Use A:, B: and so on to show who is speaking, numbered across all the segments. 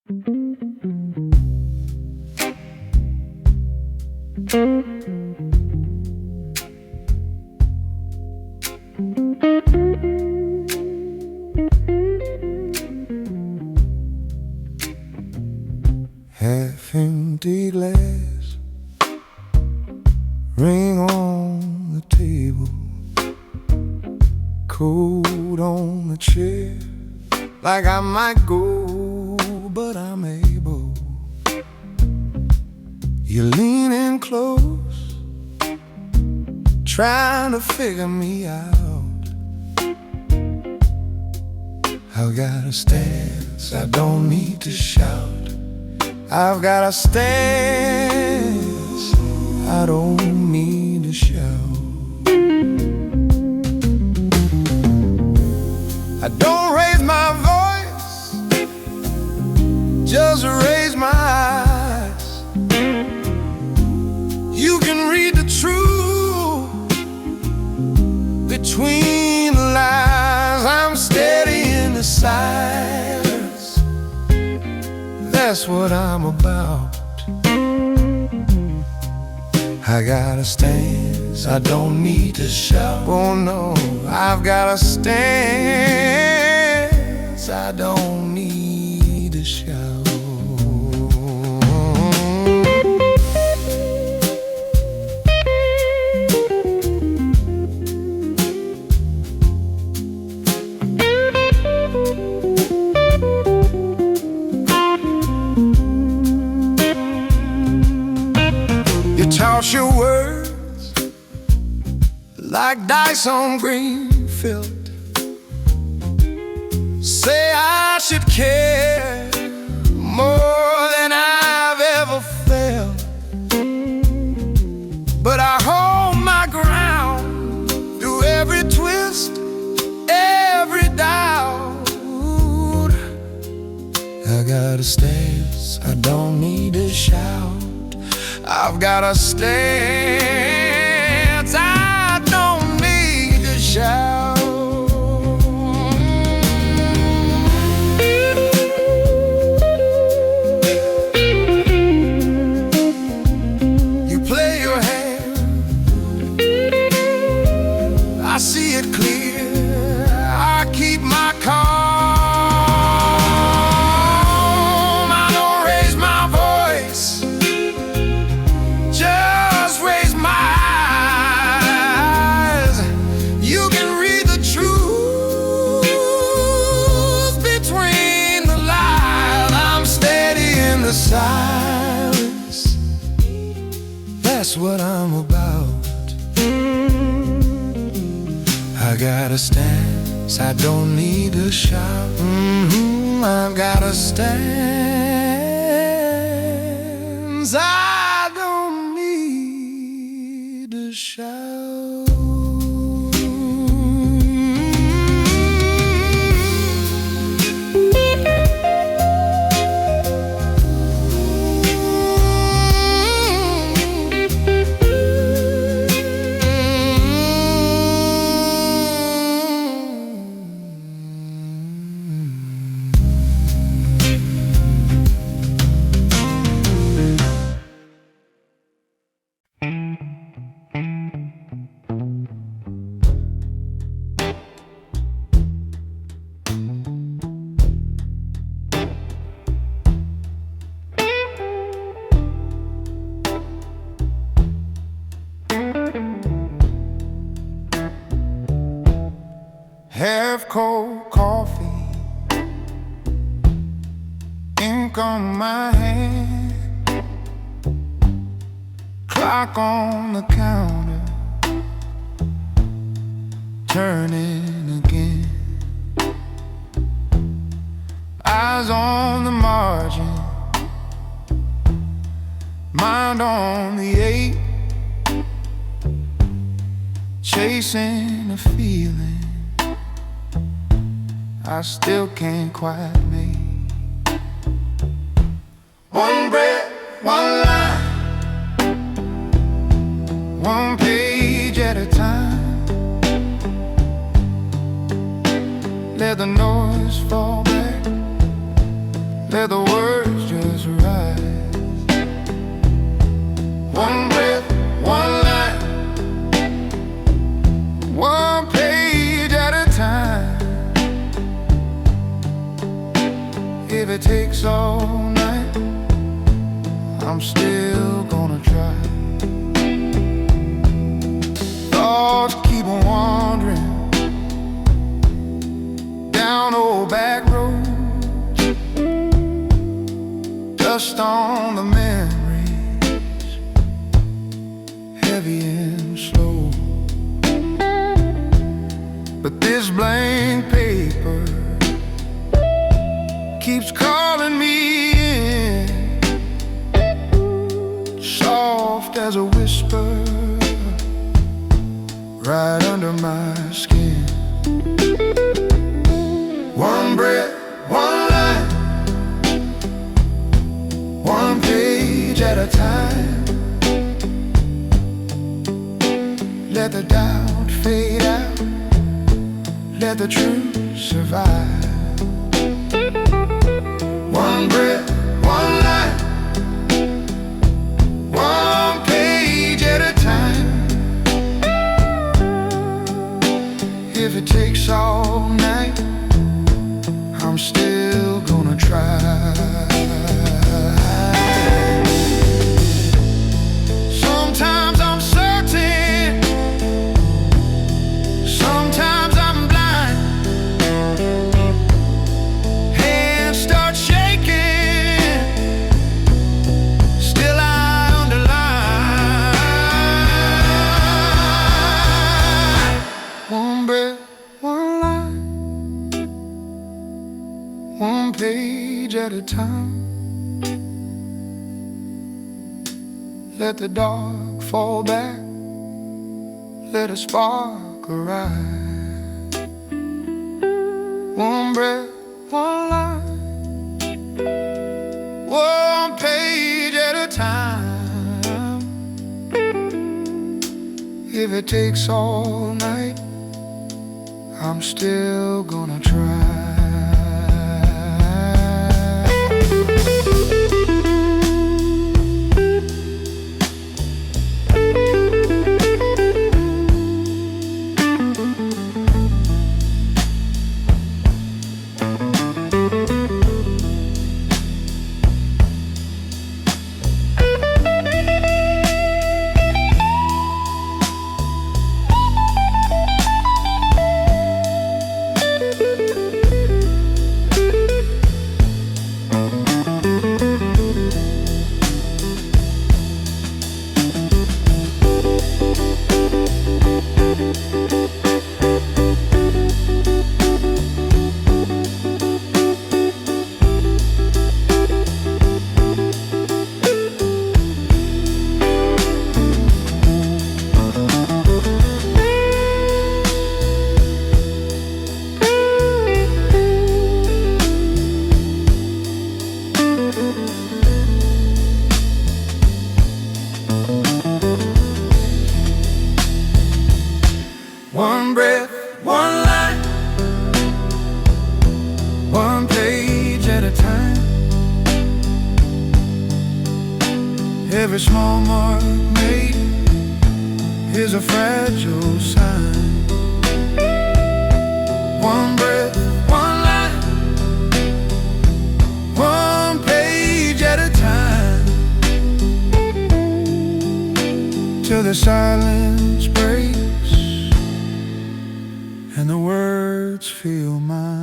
A: Half-empty glass, ring on the table, coat on the chair, like I might go, but I'm able. You're leaning close, trying to figure me out. I've got a stance, I don't need to shout. I've got a stance, I don't need to shout. I don't raise my voice, just raise my eyes. You can read the truth between the lines. I'm steady in the silence, that's what I'm about. I got a stance, I don't need to shout. Oh no, I've got a stance, I don't need to shout. Toss your words like dice on green field. Say I should care more than I've ever felt, but I hold my ground through every twist, every doubt. I got a stance, I don't need to shout. I've got a stance, I don't need to shout. You play your hand, I see it clear. I keep my calm, I don't raise my voice, just raise my eyes. You can read the truth between the lines. I'm steady in the silence, that's what I'm about. I got a stance, I don't need to shout. I've got a stance, I don't need to shout. Half cold coffee, ink on my hand, clock on the counter, turning again. Eyes on the margin, mind on the 8, chasing a feeling I still can't quite make. One breath, one line, one page at a time. Let the noise fall back, let the words just rise. One breath, one line, one page at a time. If it takes all night, I'm still gonna try. Thoughts keep on wandering down old back roads, dust on the memories, heavy and slow. But this blank paper keeps calling me in, soft as a whisper, right under my skin. One breath, one line, one page at a time. Let the doubt fade out, let the truth survive. One breath, one line, one page at a time. If it takes all night, I'm still gonna try. Sometimes I'm certain, sometimes I'm blind. Hands start shaking, still I underline. One breath, one line, one page at a time. Let the dark fall back, let a spark arise. One breath, one line, one page at a time. If it takes all night, I'm still gonna try. One breath, one line, one page at a time. Every small mark made is a fragile sign. One breath, one line, one page at a time. Till the silence breaks and the words feel mine.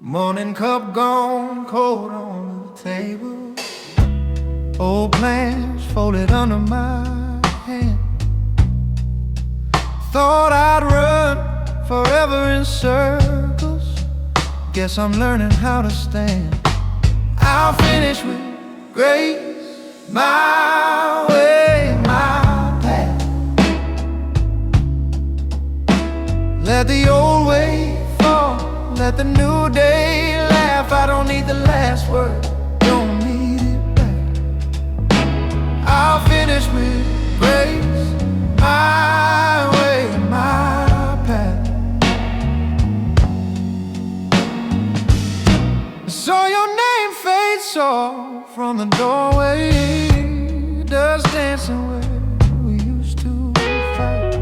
A: Morning cup gone cold on the table, old plans folded under my hand. Thought I'd run forever in circles. Guess I'm learning how to stand. I'll finish with grace, my way, my path. Let the old way fall, let the new day laugh. I don't need the last word, don't need it back. I'll finish with grace, my way, my path. So your name fades off from the doorway. Does dancing where we used to fight.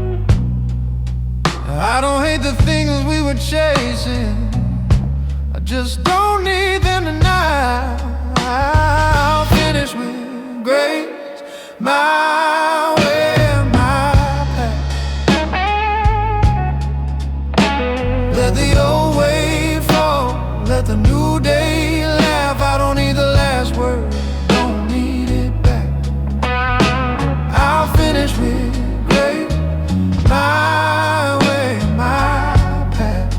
A: I don't hate the things we were chasing, I just don't need them tonight. I'll finish with grace, my way, my path. Let the old way fall, let the new day laugh. I don't need the last word, don't need it back. I'll finish with grace, my way, my path.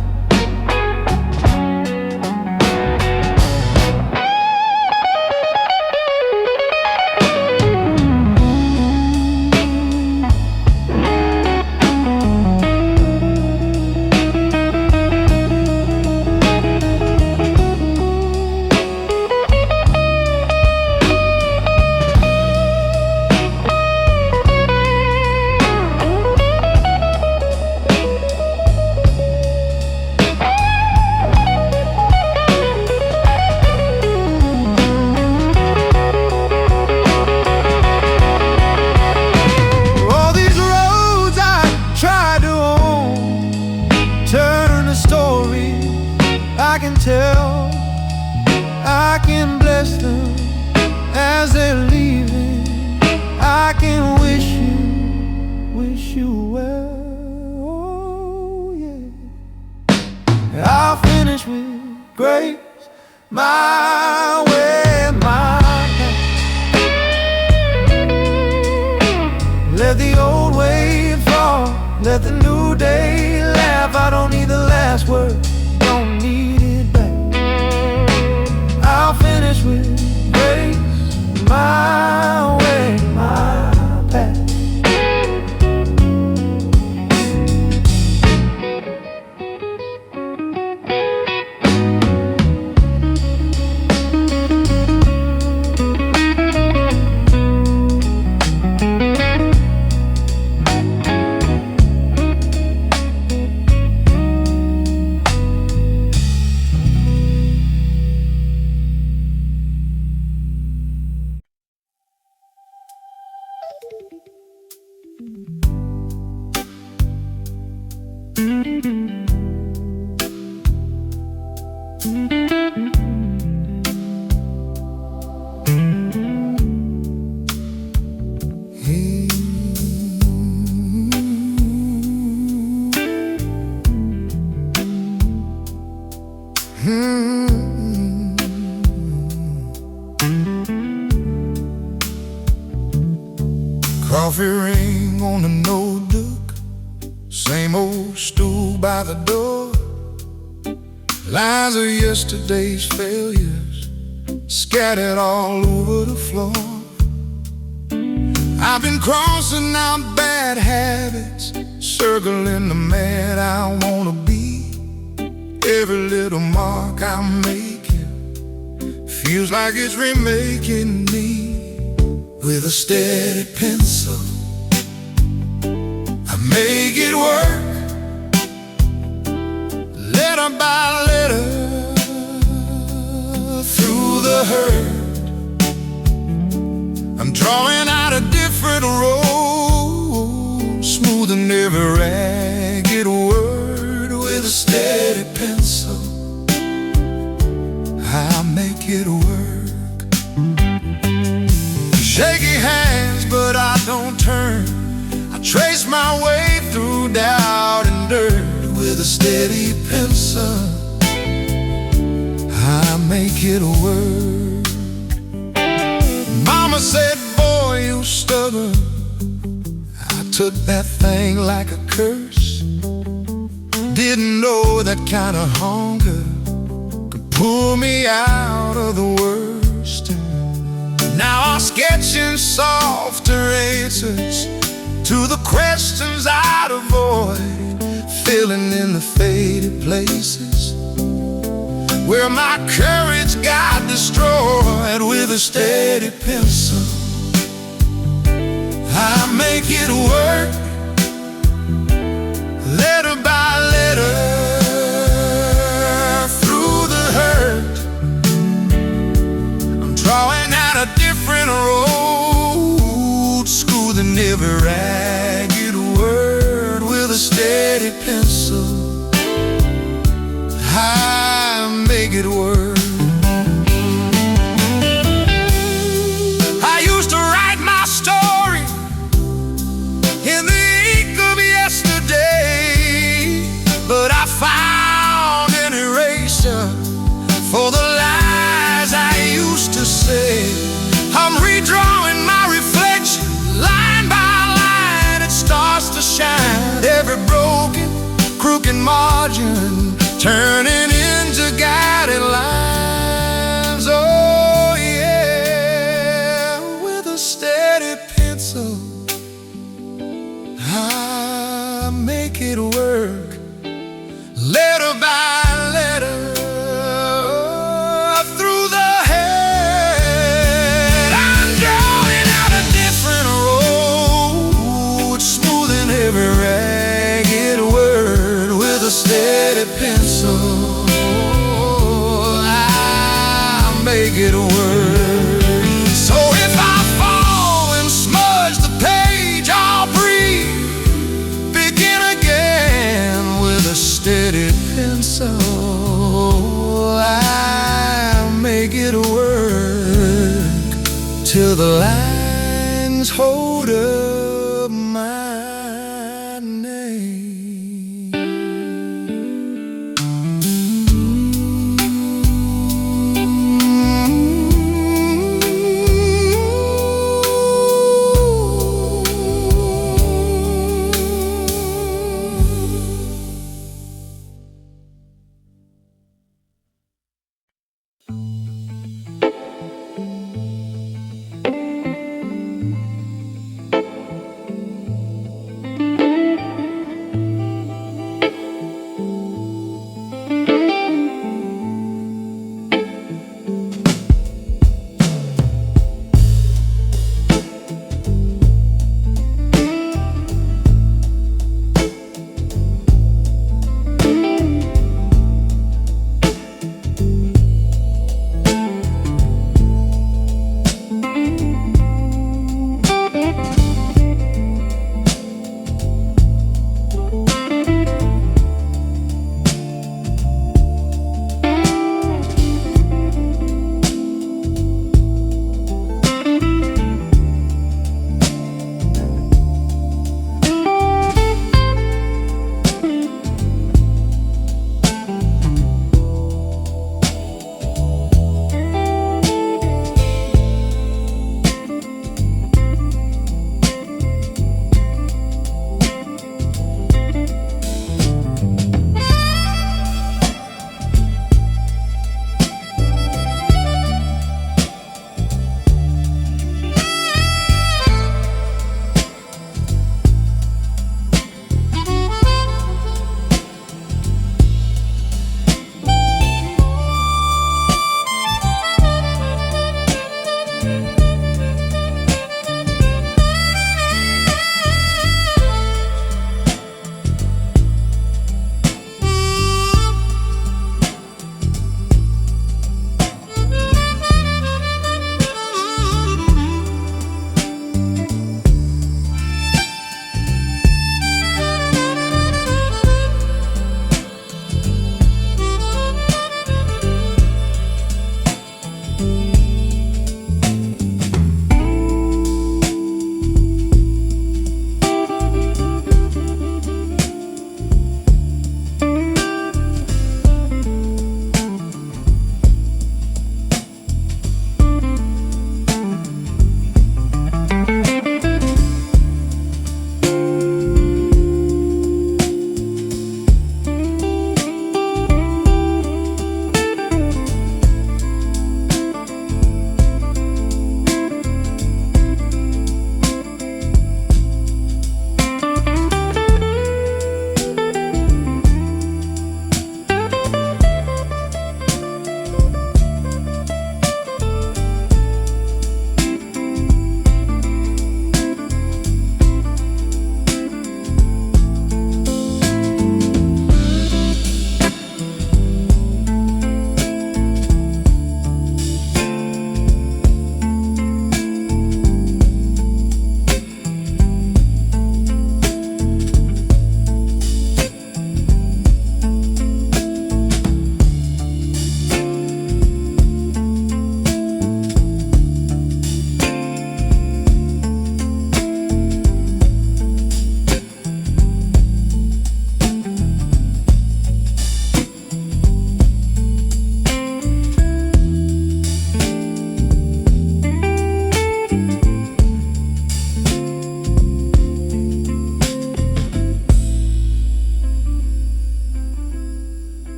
A: I can tell, I can bless them as they're leaving. I can wish you well, oh yeah. I'll finish with grace, my way, my path. Let the old way fall, let the new day laugh. I don't need the last word, don't need it back. I'll finish with grace, my way, my path.
B: Coffee ring on the notebook, same old stool by the door. Lines of yesterday's failures scattered all over the floor. I've been crossing out bad habits, circling the man I wanna be. Every little mark I'm making feels like it's remaking me. With a steady pencil, I make it work, letter by letter, through the hurt. I'm drawing out a different road, smoothing every ragged word. With a steady pencil, I make it work. Shaky hands, but I don't turn. I trace my way through doubt and dirt. With a steady pencil, I make it work. Mama said, boy, you stubborn. I Took that thing like a curse. Didn't know that kind of hunger could pull me out of the worst. Now I'm sketching softer answers to the questions I'd avoid, filling in the faded places where my courage got destroyed. With a steady pencil, I make it work, letter by letter, through the hurt. I'm drawing out a different road, smoothing every ragged word. With a steady pencil, I make it work. I used to write my story in the ink of yesterday, but I found an eraser for the lies I used to say. I'm redrawing my reflection, line by line. It starts to shine, every broken, crooked margin turning into guided lines. Oh yeah, with a steady pencil, I make it work, letter by letter, through the head. I'm drawing out a different road, smoothing every ragged word. With a steady pencil, I make it work. So if I fall and smudge the page, I'll breathe, begin again. With a steady pencil, I make it work till the lines hold up my name.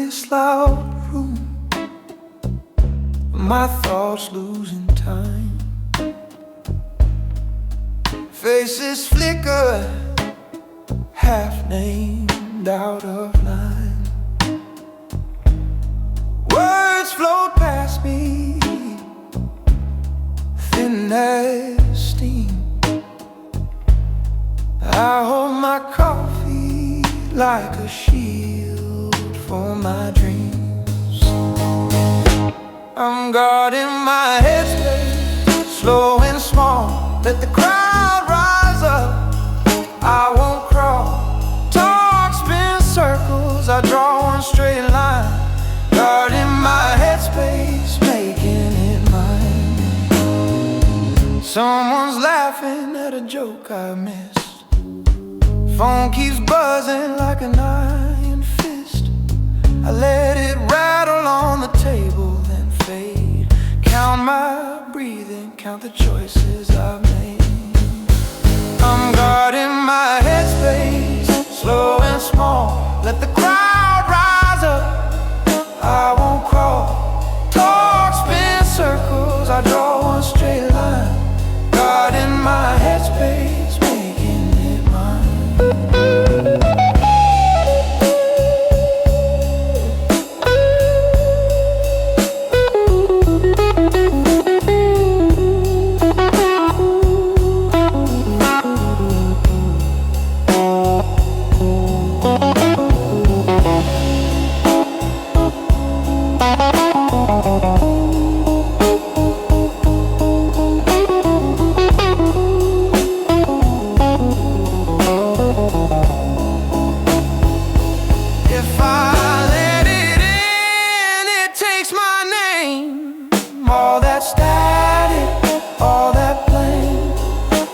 A: this loud room, my thoughts losing time. Faces flicker, half named, out of line. Words float past me, thin as steam. I hold my coffee like a shield for my dreams. I'm guarding my headspace, slow and small. Let the crowd rise up, I won't crawl. Talk, spin circles, I draw one straight line. Guarding my headspace, making it mine. Someone's laughing at a joke I missed. Phone keeps buzzing like an iron fist. I let it rattle on the table, then fade. Count my breathing, count the choices I've made. I'm guarding my headspace, slow and small. Let the crowd rise up, I won't crawl. Talk, spin circles, I draw one straight line. Guarding my headspace, making it mine. All that static, all that blame.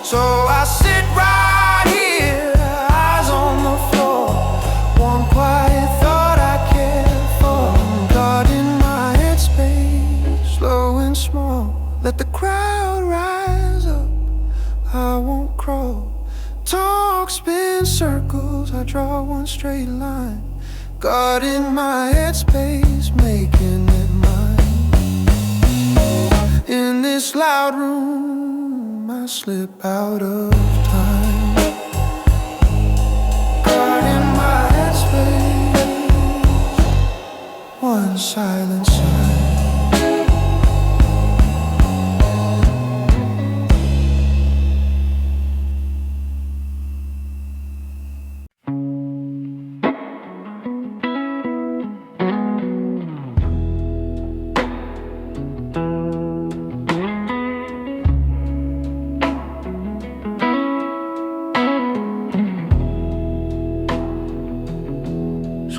A: So I sit right here, eyes on the floor. One quiet thought I care for. I'm guarding my headspace, slow and small. Let the crowd rise up, I won't crawl. Talk, spin circles, I draw one straight line. Guarding my headspace, making it mine. In this loud room, I slip out of time. Guarding my headspace, one silent sign.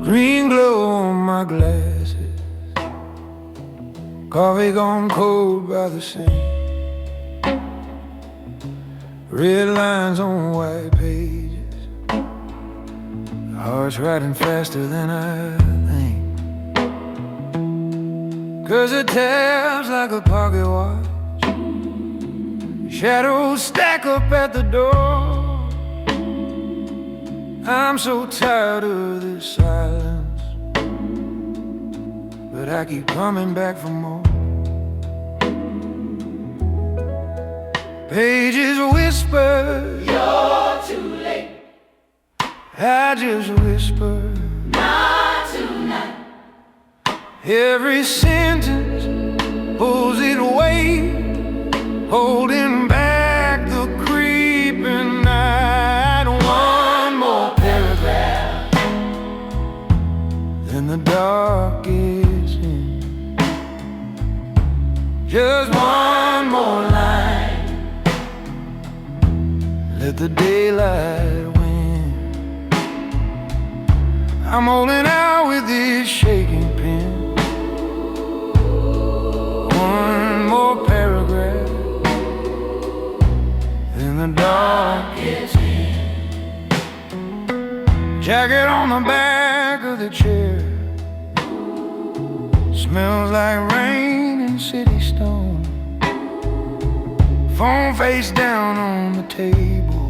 A: Green glow on my glasses, coffee gone cold by the sink. Red lines on white pages, heart's riding faster than I think. 'Cause it taps like a pocket watch, shadows stack up at the door. I'm so tired of this silence, but I keep coming back for more. Pages whisper,
C: You're too late,
A: I just whisper,
C: not tonight.
A: every sentence pulls it away, holding back the creeping night. One more paragraph, then the dark gets in. Just one more line, let the daylight win. I'm holding out with this shaking pen. One more paragraph, then the dark gets in. Jacket on the back of the chair, smells like rain and city stone. Phone face down on the table,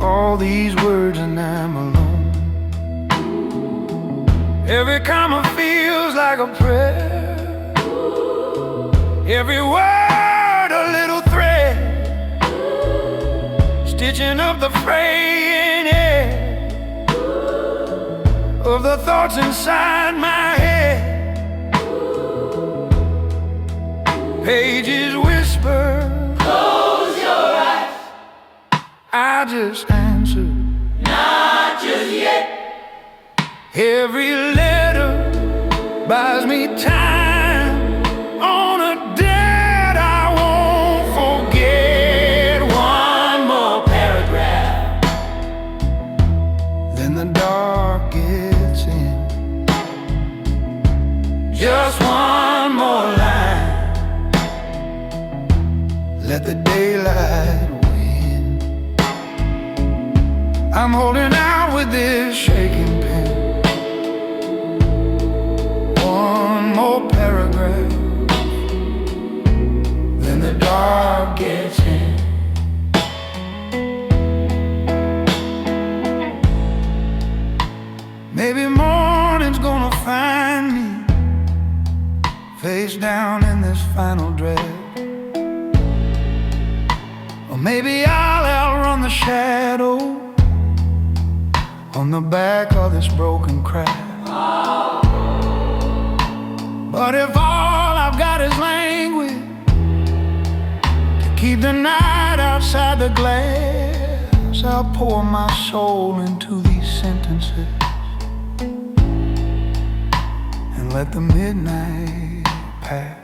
A: all these words and I'm alone. Every comma feels like a prayer, every word a little thread, stitching up the fraying edge of the thoughts inside my head. Pages whisper,
C: Close your eyes,
A: I just answer,
C: not just yet.
A: every letter buys me time on a debt I won't forget. One more paragraph, then the dark gets in. Just one more line, let the daylight win. I'm holding out with this shaking pen. One more paragraph, then the dark gets in. Maybe morning's gonna find me face down in this final dread. Or maybe I'll outrun the shadow on the back of this broken craft. But if all I've got is language to keep the night outside the glass, I'll pour my soul into these sentences and let the midnight pass.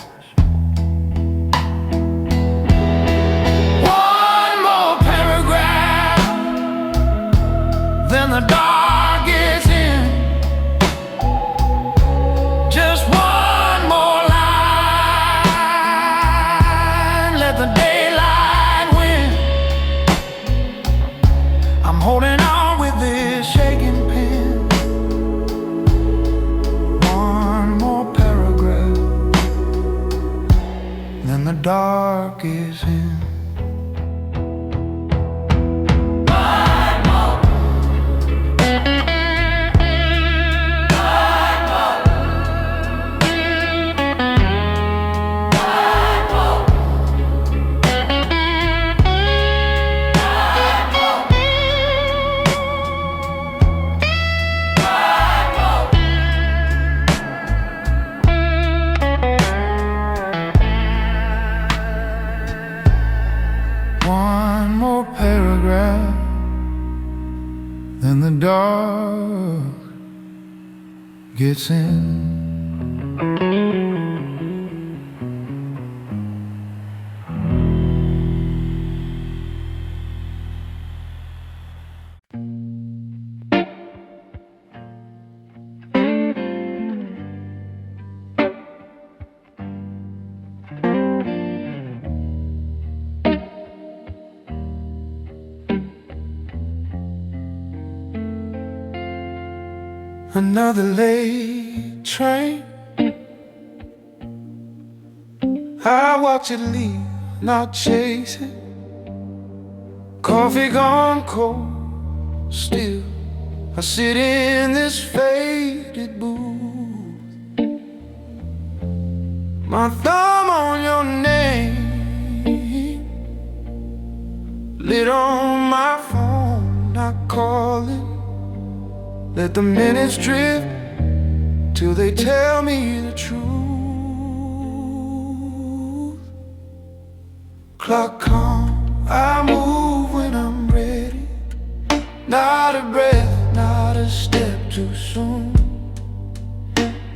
A: Then the dark gets in. Just one more line, let the daylight win. I'm holding on with this shaking pen. One more paragraph, then the dark is in. One more paragraph, then the dark gets in. Another late train, I watch it leave, not chase it. Coffee gone cold, still I sit in this faded booth. My thumb on your name, lit on my phone, not calling. Let the minutes drift till they tell me the truth. Clock calm, I move when I'm ready. Not a breath, not a step too soon.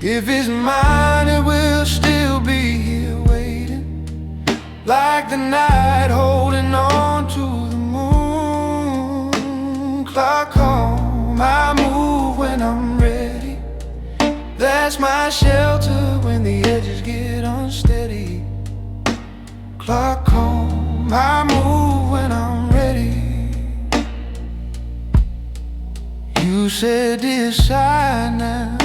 A: If it's mine, it will still be here waiting, like the night holding on to the moon. Clock calm, I move when I'm ready. That's my shelter when the edges get unsteady. Clock calm, I move when I'm ready. You said decide now.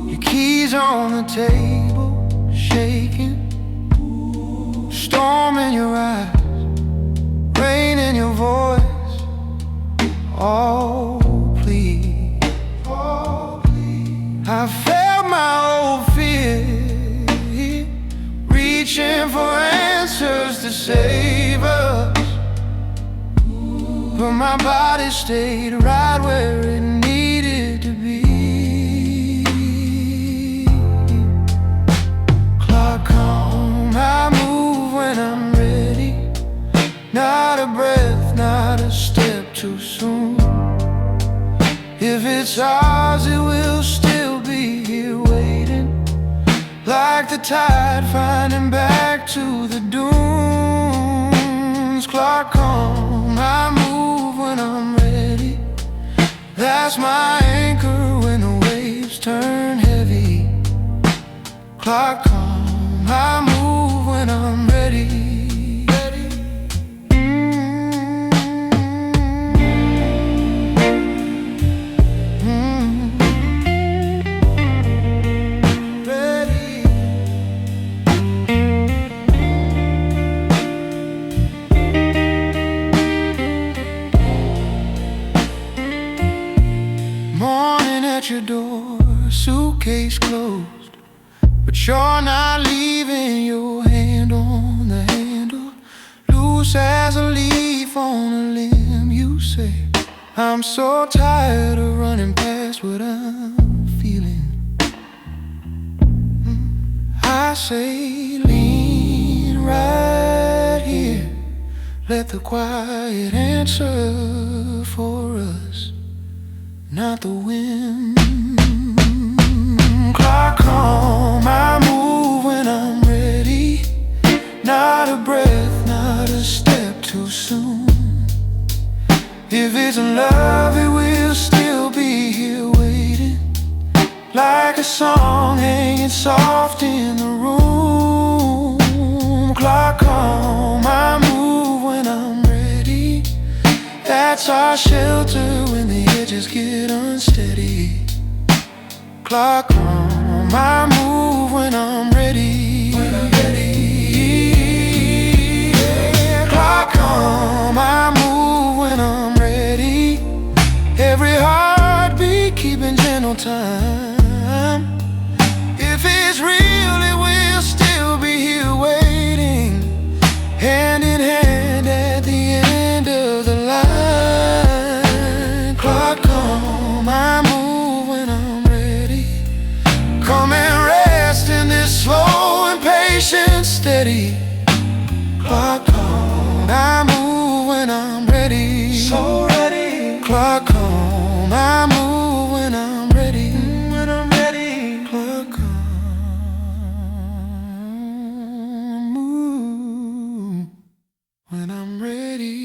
A: Your keys on the table, shaking. Storm in your eyes, rain in your voice. Oh, please. Oh. but my body stayed right where it needed to be. Clock on, I move when I'm ready. Not a breath, not a step too soon. If it's ours, it will still be here waiting, like the tide finding back to the dunes. Clock on, I move when I'm ready. That's my anchor when the waves turn heavy. Clock on, I move when I'm ready. At your door, suitcase closed, but you're not leaving your hand on the handle. Loose as a leaf on a limb, you say, I'm so tired of running past what I'm feeling. I say, lean right here, let the quiet answer for us, not the wind. Clock home, I move when I'm ready. Not a breath, not a step too soon. If it's love, it will still be here waiting, like a song hanging soft in the room. Clock home, I move when I'm ready. That's our shelter when the edges get unsteady. Clock on, I move when I'm ready. Yeah. Clock on, I move when I'm ready. Every heartbeat keeping gentle time. If it's real, it will still be here waiting, hand in hand at the end of the line. Clock on, I move when I'm ready. Come and rest in this slow and patient steady. Clock on, I move when I'm ready. So ready. Clock on, I move when I'm ready. When I'm ready. Clock on, move when I'm ready.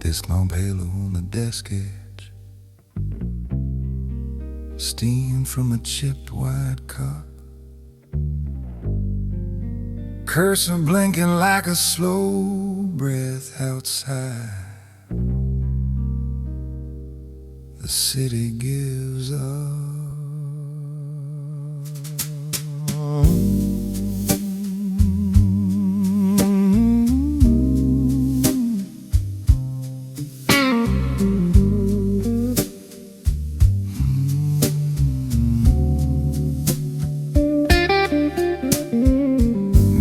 B: This long halo on the desk edge, steam from a chipped white cup, cursor blinking like a slow breath outside. The city gives up.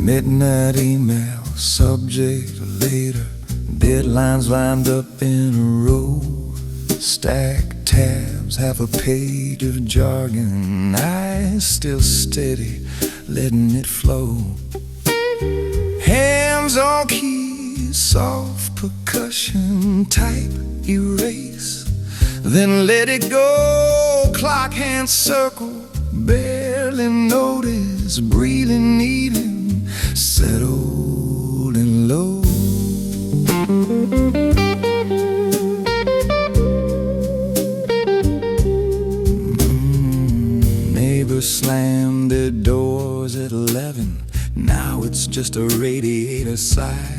B: Midnight email, subject later, deadlines lined up in a row, stacked tabs, half a page of jargon, eyes still steady, letting it flow. Hands on keys, soft percussion, type, erase, then let it go. Clock hand circle, barely notice, breathing even, settled and low. Neighbors slammed their doors at 11. Now it's just a radiator sigh.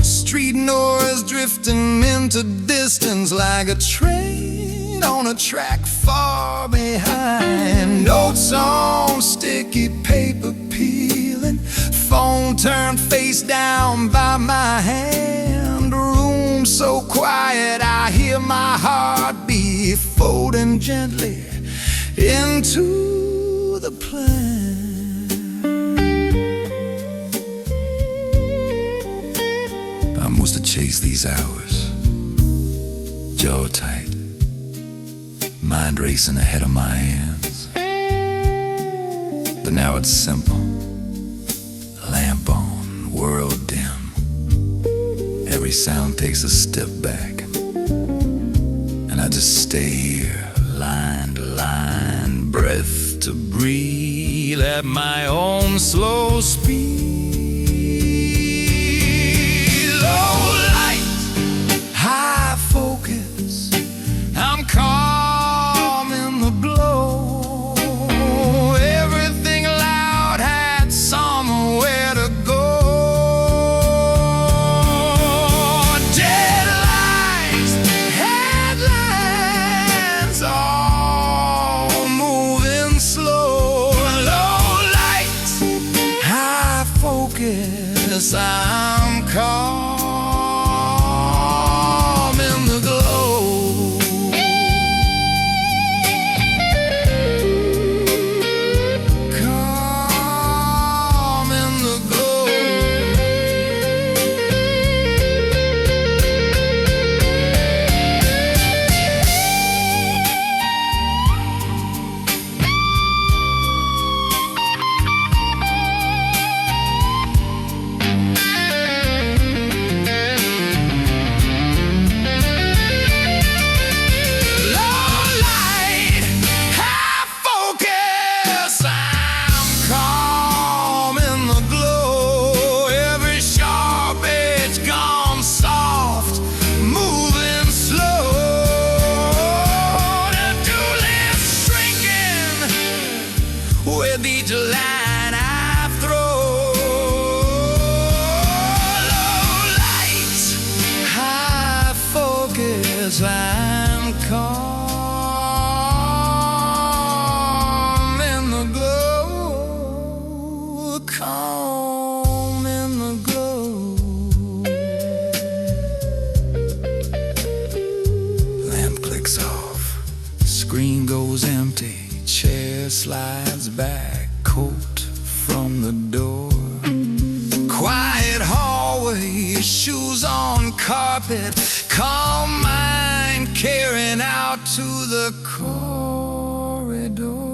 B: Street noise drifting into distance like a train on a track far behind. Notes on sticky paper peeling, turned face down by my hand. A room so quiet I hear my heartbeat folding gently into the plan. I must have chased these hours, jaw tight, mind racing ahead of my hands. But now it's simple, lamp on, world dim. Every sound takes a step back, and I just stay here, line to line, breath to breathe at my own slow speed. Low light, high focus, I'm calm in the glow. Everything loud had somewhere to go. Deadlines, headlines, all moving slow. Low light, high focus, I'm calm in the glow. Calm in the glow. Low light, high focus, I'm calm in the glow. Every sharp edge gone soft, moving slow. The tulips shrinking with each line I throw. Low light, high focus, I'm calm in the glow. Calm in the glow. Lamp clicks off, screen goes empty, chair slides back, coat from the door. Quiet hallway, shoes on carpet, calm mind carrying out to the corridor.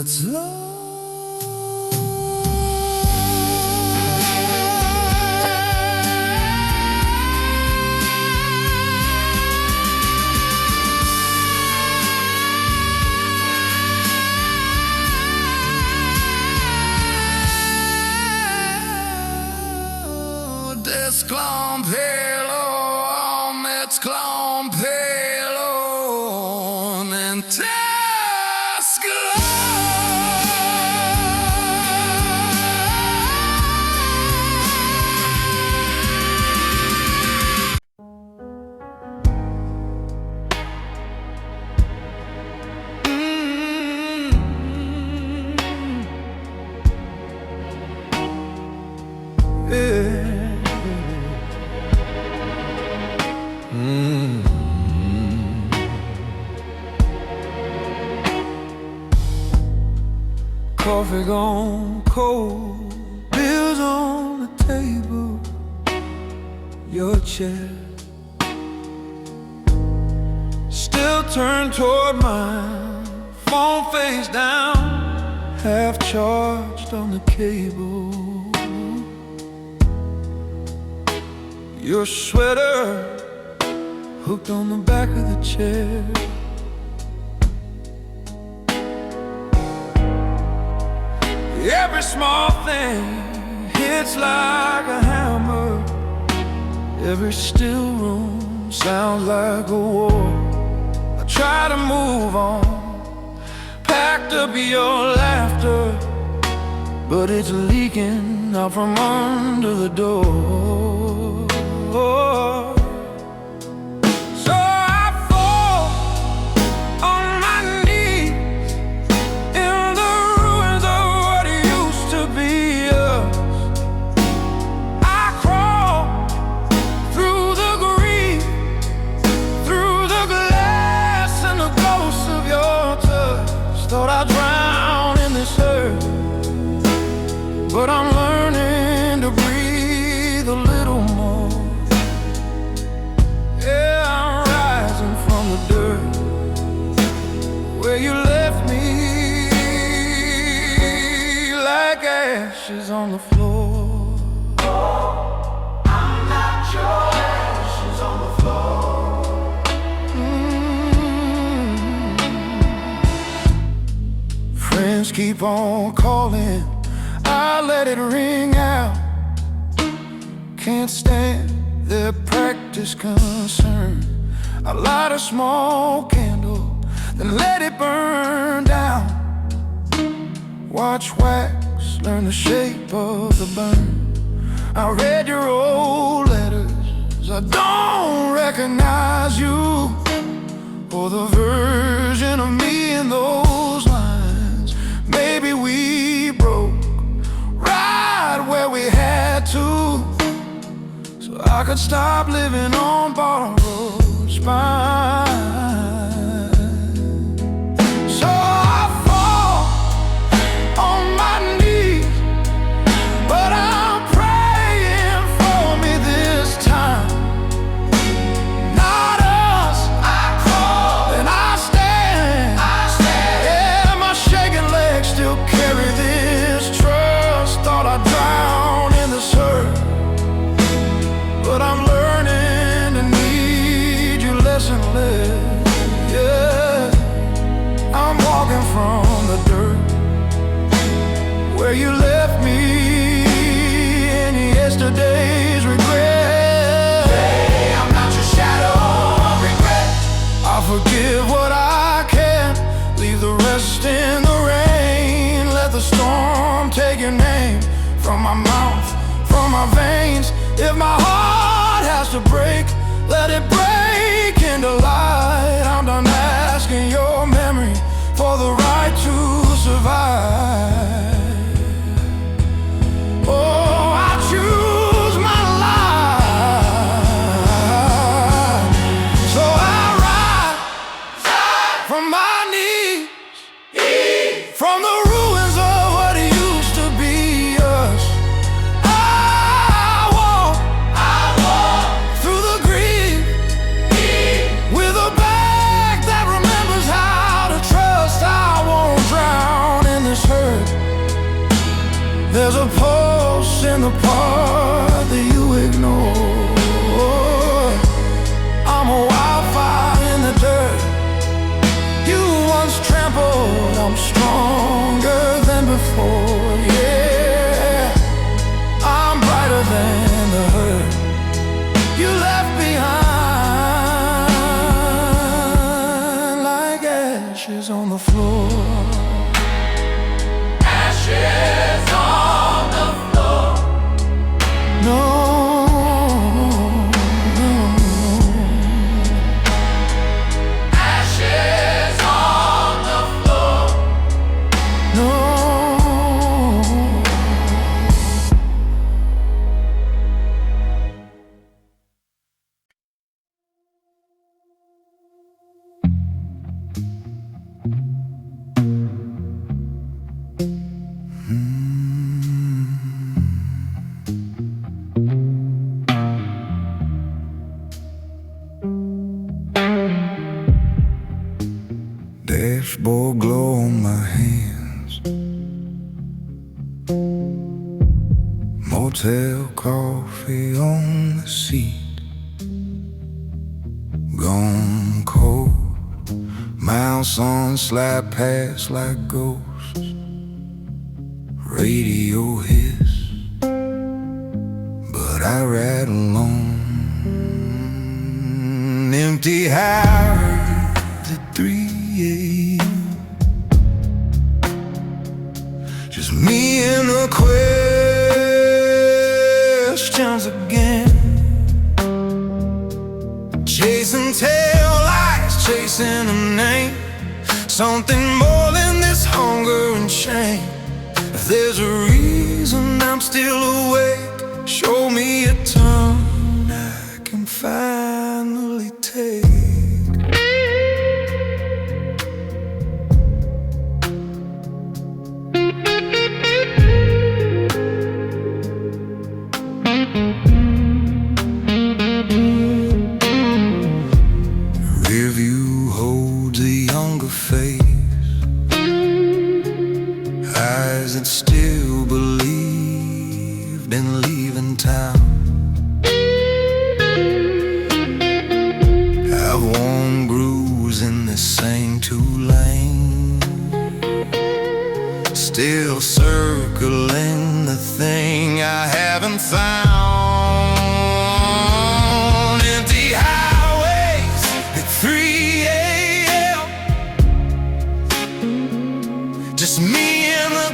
B: Let's love. Desclampelo, desclampelo, and
A: Coffee gone cold, bills on the table, your chair still turned toward mine, phone face down, half charged on the cable. Your sweater hooked on the back of the chair. Every small thing hits like a hammer. Every still room sounds like a war. I try to move on, packed up your laughter, but it's leaking out from under the door. So I fall on my knees in the ruins of what used to be us. I crawl through the grief, through the glass and the ghosts of your touch. Thought I'd drown in this earth, but I'm learning to breathe a little more. Yeah, I'm rising from the dirt where you left me, like ashes on the floor. I'm not your ashes on the floor. Friends keep on calling, I let it ring out. Can't stand their practice concern. I light a small candle, then let it burn down. Watch wax learn the shape of the burn. I read your old letters, I don't recognize you, or the version of me in those lines. Maybe we broke right where we had to, so I could stop living on borrowed spine. So I fall on my knees, but I'm praying for me this time. Not us, I crawl and I stand. Yeah, my shaking legs still carry this trust. Thought I'd drown in the surf, but I'm learning to need you less and less. Yeah, I'm walking from the dirt where you left me in yesterday's regret. Hey, I'm not your shadow of regret. I'll forgive what I can, leave the rest in the rain. Let the storm take your name from my mouth, from my veins. If my heart has to break, let it break into light. I'm done asking your memory for the right to survive. Oh, I choose my life, so I rise from my knees, from the ruins of what used to be us. I walk through the grief with a back that remembers how to trust. I won't drown in
B: the part that you ignore. I'm a wildfire in the dirt you once trampled. I'm stronger than before, yeah. I'm brighter than the hurt you left behind, like ashes on the floor.
C: Ashes on the floor.
B: No, no.
C: Ashes on the floor.
B: No. Dashboard glow on my hands, motel coffee on the seat, gone cold, mouse on slide past like ghosts, radio hiss, but I ride alone. Empty house at 3 a.m. Just me and the questions again. Chasing tail lights, chasing a name. Something more than this hunger and shame. If there's a reason I'm still awake, show me a turn I can finally take. Rearview holds a younger face, eyes that still believed in leaving town. I've worn grooves in this same two-lane, still circling the thing I haven't found. Empty highways at 3 a.m. Just me and the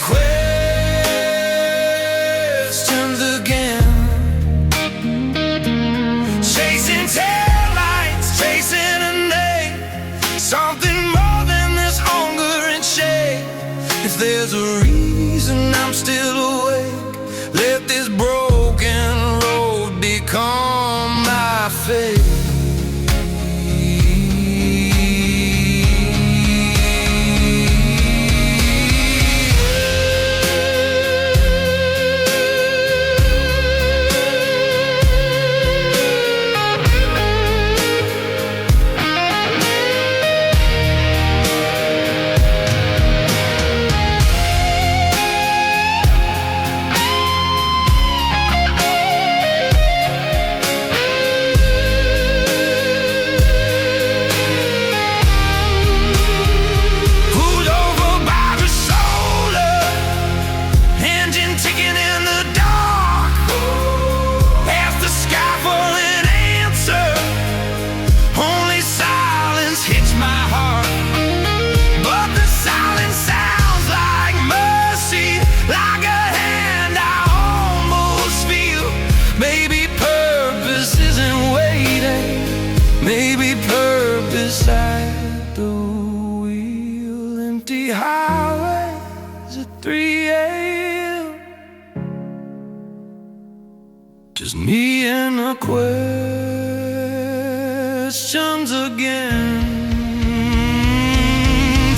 B: questions again. Chasing taillights, chasing a name. Something more than this hunger and shame. If there's a reason I'm still awake, let this broken road become my fate. Beside the wheel, empty highways at 3 a.m. Just me and the questions again.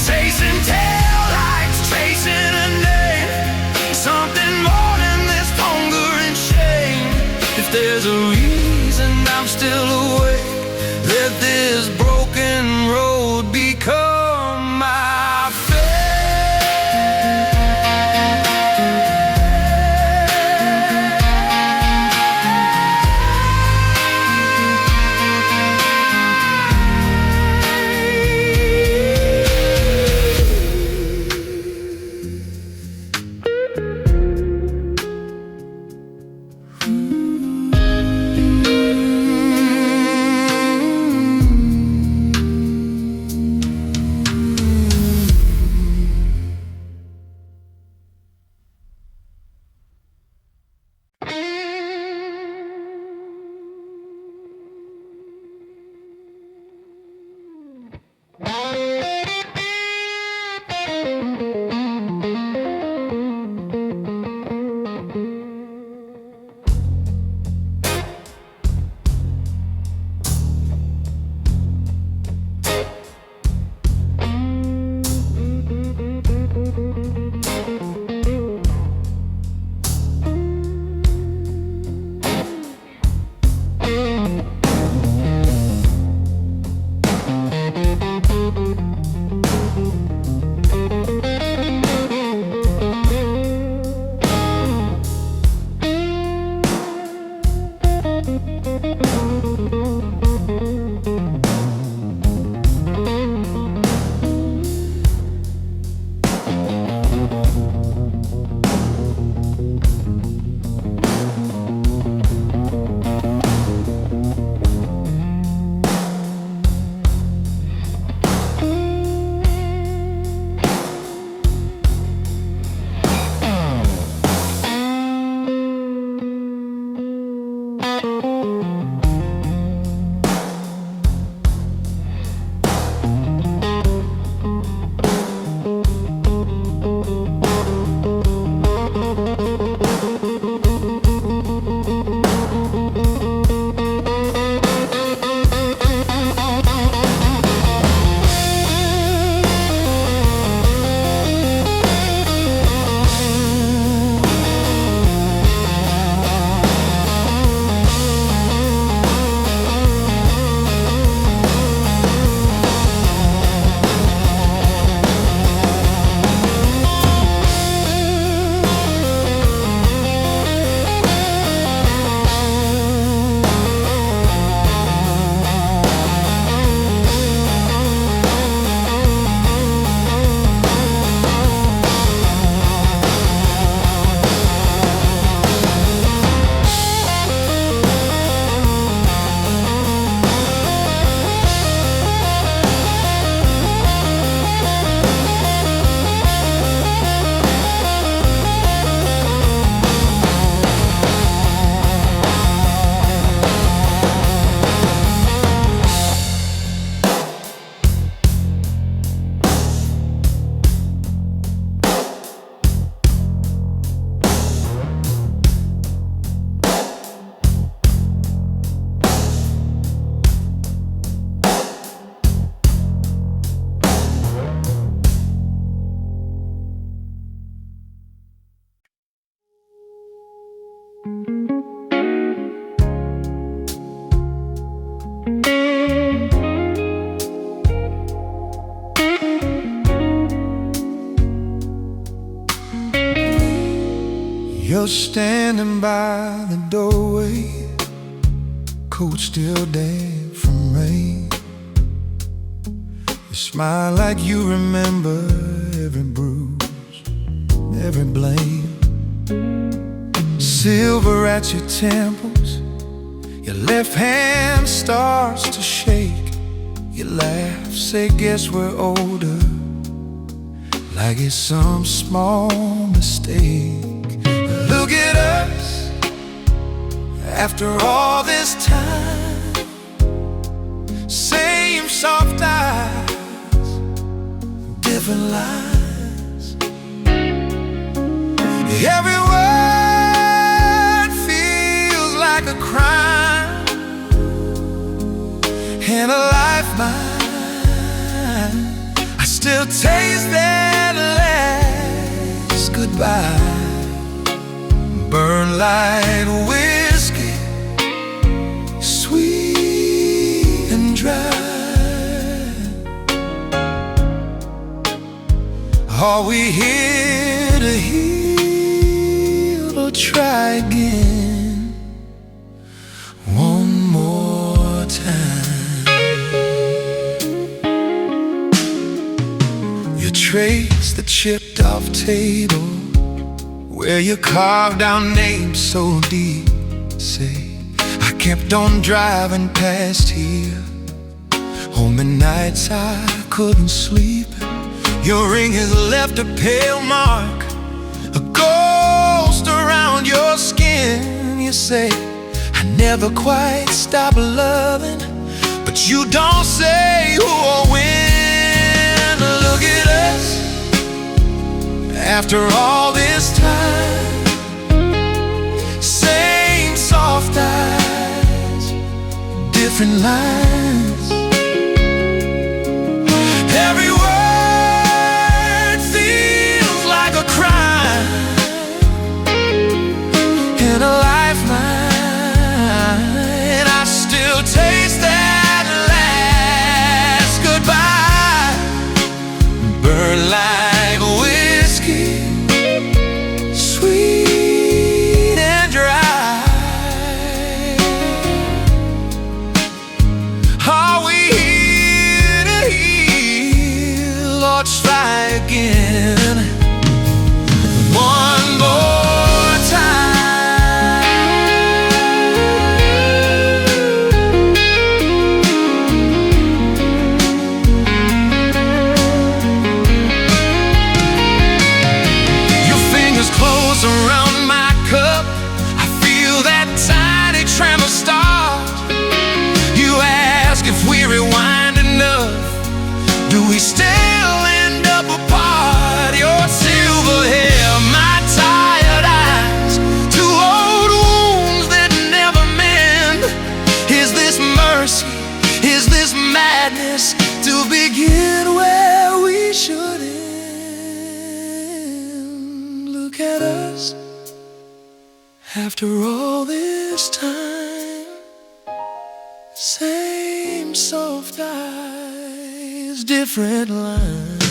B: Chasing taillights, chasing a name. Something more than this hunger and shame. If there's a reason I'm still awake, let this broken road become my fate. You're standing by the doorway, coat still damp from rain. You smile like you remember every bruise, every blame. Silver at your temples, your left hand starts to shake. You laugh, say guess we're older, like it's some small mistake. Look at us, after all this time, same soft eyes, different lies. Every word feels like a crime and a lifeline. I still taste that last goodbye. Burn like whiskey, sweet and dry. Are we here to heal or try again one more time? You trace the chipped off table where you carved our names so deep. Say, I kept on driving past here, on the nights I couldn't sleep. Your ring has left a pale mark, a ghost around your skin. You say, I never quite stopped loving, but you don't say who or when. Look at us, after all this time, same soft eyes, different lines. Every word feels like a crime and a lifeline. I still taste that last goodbye. Burn like whiskey, sweet and dry. Are we here to heal or try again one more time? Your fingers close around my cup, I feel that tiny tremor start. You ask if we rewind enough, do we still end up apart? Your silver hair, my tired eyes, two old wounds that never mend. Is this mercy? Is this madness to begin where we should end? Look at us, after all this time, same soft eyes, different lines.